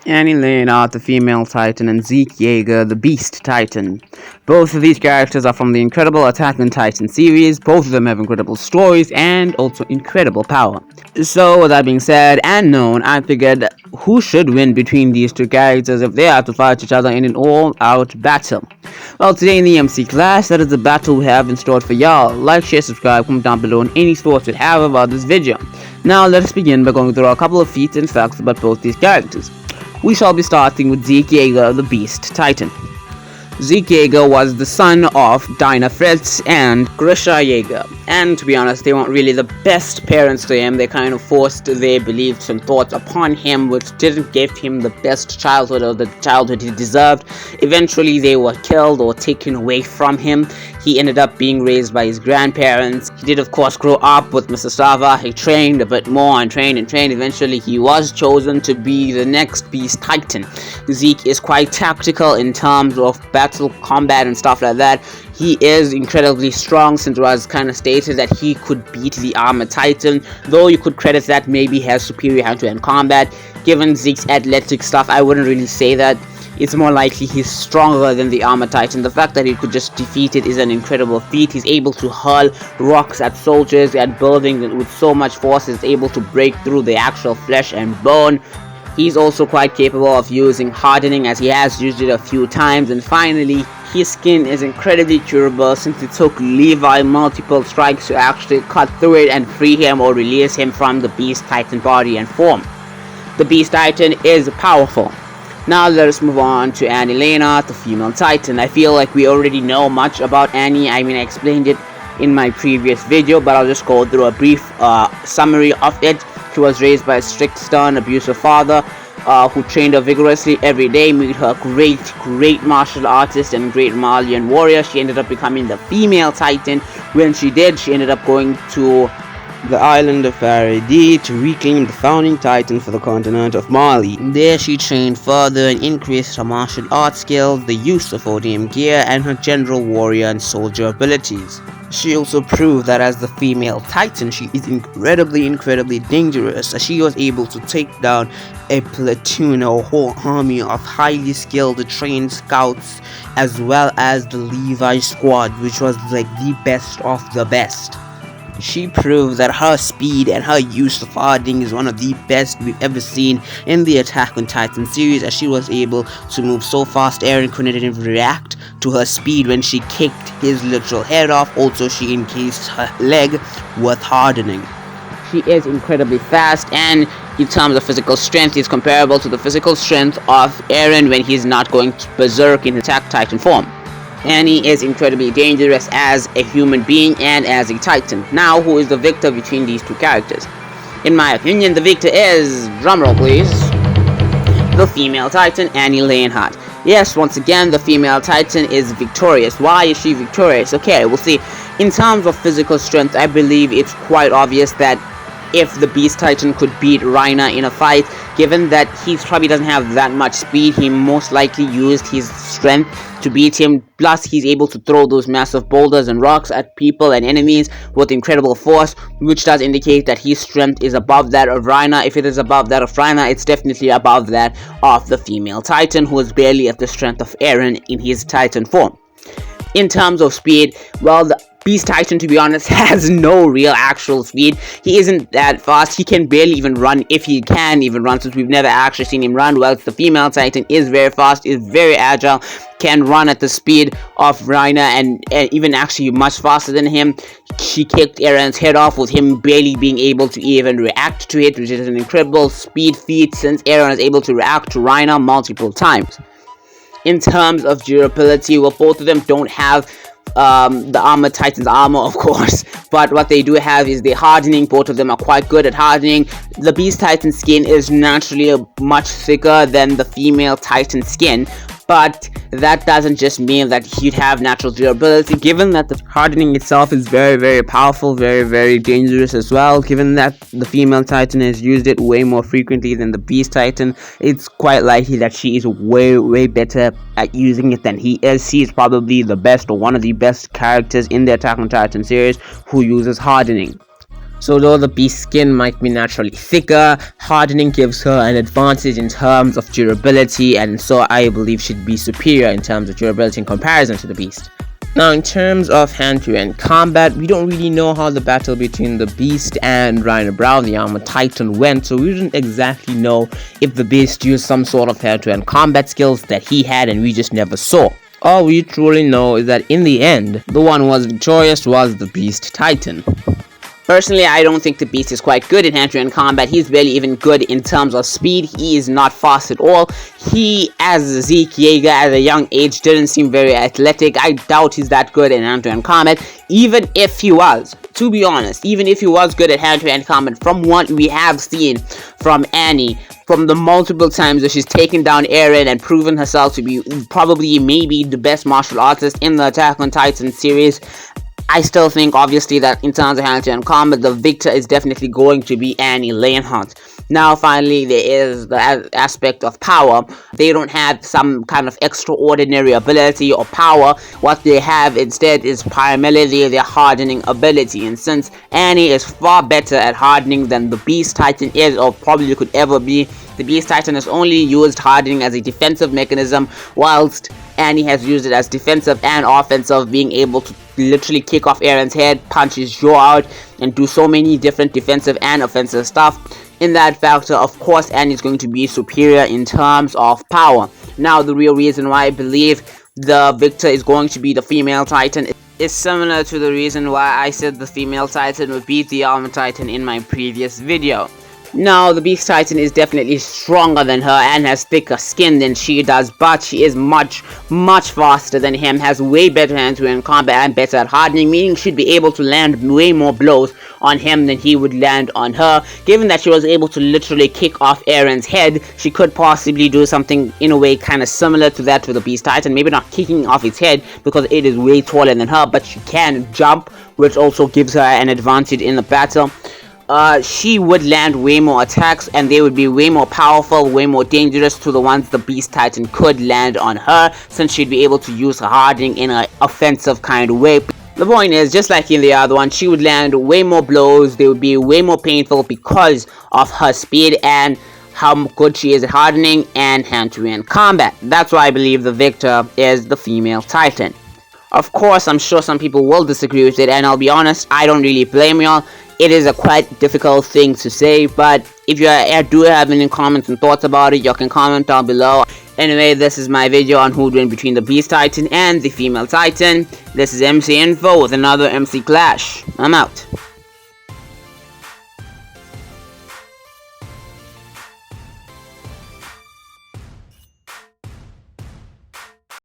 Annie Leonard, the female Titan, and Zeke Yeager, the Beast Titan. Both of these characters are from the incredible Attack on Titan series. Both of them have incredible stories and also incredible power. So, with that being said and known, I figured who should win between these two characters if they have to fight each other in an all-out battle. Well, today in the MC class, that is the battle we have in store for y'all. Like, share, subscribe, comment down below on any thoughts you have about this video. Now, let us begin by going through a couple of feats and facts about both these characters. We shall be starting with Zeke Yeager, the Beast Titan. Zeke Yeager was the son of Dinah Fritz and Grisha Yeager, and to be honest, they weren't really the best parents to him. They kind of forced their beliefs and thoughts upon him, which didn't give him the best childhood or the childhood he deserved. Eventually, they were killed or taken away from him. He ended up being raised by his grandparents. He did, of course, grow up with Mr. Sava. He trained a bit more and trained. Eventually, he was chosen to be the next Beast Titan. Zeke is quite tactical in terms of battle, combat, and stuff like that. He is incredibly strong, since it was kind of stated that he could beat the Armored Titan, though you could credit that maybe he has superior hand-to-hand combat. Given Zeke's athletic stuff, I wouldn't really say that. It's more likely he's stronger than the Armored Titan. The fact that he could just defeat it is an incredible feat. He's able to hurl rocks at soldiers and buildings with so much force. He's able to break through the actual flesh and bone. He's also quite capable of using hardening, as he has used it a few times. And finally, his skin is incredibly durable, since it took Levi multiple strikes to actually cut through it and free him or release him from the Beast Titan body and form. The Beast Titan is powerful. Now let us move on to Annie Leonard, the female Titan. I feel like we already know much about Annie. I mean, I explained it in my previous video, but I'll just go through a brief summary of it. She was raised by a strict, stern, abusive father who trained her vigorously every day, made her great martial artist and great Malian warrior. She ended up becoming the female Titan. When she did, she ended up going to the island of Farideh to reclaim the founding Titan for the continent of Mali. There she trained further and increased her martial arts skills, the use of ODM gear, and her general warrior and soldier abilities. She also proved that as the female Titan, she is incredibly dangerous, as she was able to take down a platoon or whole army of highly skilled trained scouts, as well as the Levi squad, which was like the best of the best. She proved that her speed and her use of hardening is one of the best we've ever seen in the Attack on Titan series, as she was able to move so fast Eren couldn't even react to her speed when she kicked his literal head off. Also, she encased her leg with hardening. She is incredibly fast, and in terms of physical strength, is comparable to the physical strength of Eren when he's not going berserk in Attack Titan form. Annie is incredibly dangerous as a human being and as a Titan. Now, who is the victor between these two characters? In my opinion, the victor is, drumroll please, the female Titan, Annie Leonhardt. Yes, once again, the female Titan is victorious. Why is she victorious? Okay, we'll see. In terms of physical strength, I believe it's quite obvious that if the Beast Titan could beat Reiner in a fight, given that he probably doesn't have that much speed, he most likely used his strength to beat him. Plus, he's able to throw those massive boulders and rocks at people and enemies with incredible force, which does indicate that his strength is above that of Reiner. If it is above that of Reiner, it's definitely above that of the female Titan, who is barely at the strength of Eren in his Titan form. In terms of speed, well, the Beast Titan, to be honest, has no real actual speed. He isn't that fast. He can barely even run, if he can even run, since we've never actually seen him run. Well, the female Titan is very fast, is very agile, can run at the speed of Reiner, and even actually much faster than him. She kicked Eren's head off with him barely being able to even react to it, which is an incredible speed feat, since Eren is able to react to Reiner multiple times. In terms of durability, well, both of them don't have the Armored Titan's armor, of course, but what they do have is the hardening. Both of them are quite good at hardening. The Beast Titan skin is naturally much thicker than the female Titan skin, but that doesn't just mean that he'd have natural durability, given that the hardening itself is very powerful, very dangerous as well. Given that the female Titan has used it way more frequently than the Beast Titan, it's quite likely that she is way better at using it than he is. She is probably the best, or one of the best characters in the Attack on Titan series who uses hardening. So though the beast's skin might be naturally thicker, hardening gives her an advantage in terms of durability, and so I believe she'd be superior in terms of durability in comparison to the beast. Now, in terms of hand-to-hand combat, we don't really know how the battle between the Beast and Rhino Brown, the Armored Titan, went, so we didn't exactly know if the Beast used some sort of hand-to-hand combat skills that he had and we just never saw. All we truly know is that in the end, the one who was victorious was the Beast Titan. Personally, I don't think the Beast is quite good in hand-to-hand combat. He's barely even good in terms of speed. He is not fast at all. He, as Zeke Yeager, at a young age, didn't seem very athletic. I doubt he's that good in hand-to-hand combat. Even if he was, to be honest, even if he was good at hand-to-hand combat, from what we have seen from Annie, from the multiple times that she's taken down Eren and proven herself to be probably maybe the best martial artist in the Attack on Titan series, I still think, obviously, that in terms of hand-to-hand combat, the victor is definitely going to be Annie Leonhardt. Now, finally, there is the aspect of power. They don't have some kind of extraordinary ability or power. What they have instead is primarily their hardening ability. And since Annie is far better at hardening than the Beast Titan is, or probably could ever be, the Beast Titan has only used hardening as a defensive mechanism, whilst Annie has used it as defensive and offensive, being able to literally kick off Eren's head, punch his jaw out, and do so many different defensive and offensive stuff. In that factor, of course, Annie is going to be superior in terms of power. Now, the real reason why I believe the victor is going to be the female Titan is similar to the reason why I said the female Titan would beat the Armored Titan in my previous video. Now, the Beast Titan is definitely stronger than her and has thicker skin than she does, but she is much faster than him, has way better hand-to-hand combat and better at hardening, meaning she'd be able to land way more blows on him than he would land on her. Given that she was able to literally kick off Eren's head, she could possibly do something in a way kind of similar to that with the Beast Titan. Maybe not kicking off its head because it is way taller than her, but she can jump, which also gives her an advantage in the battle. She would land way more attacks and they would be way more powerful, way more dangerous to the ones the Beast Titan could land on her, since she'd be able to use her hardening in an offensive kind of way. The point is, just like in the other one, she would land way more blows, they would be way more painful because of her speed and how good she is at hardening and hand-to-hand combat. That's why I believe the victor is the female Titan. Of course, I'm sure some people will disagree with it, and I'll be honest, I don't really blame y'all. It is a quite difficult thing to say, but if you do have any comments and thoughts about it, you can comment down below. Anyway, this is my video on who'd win between the Beast Titan and the female Titan. This is MC Info with another MC Clash. I'm out.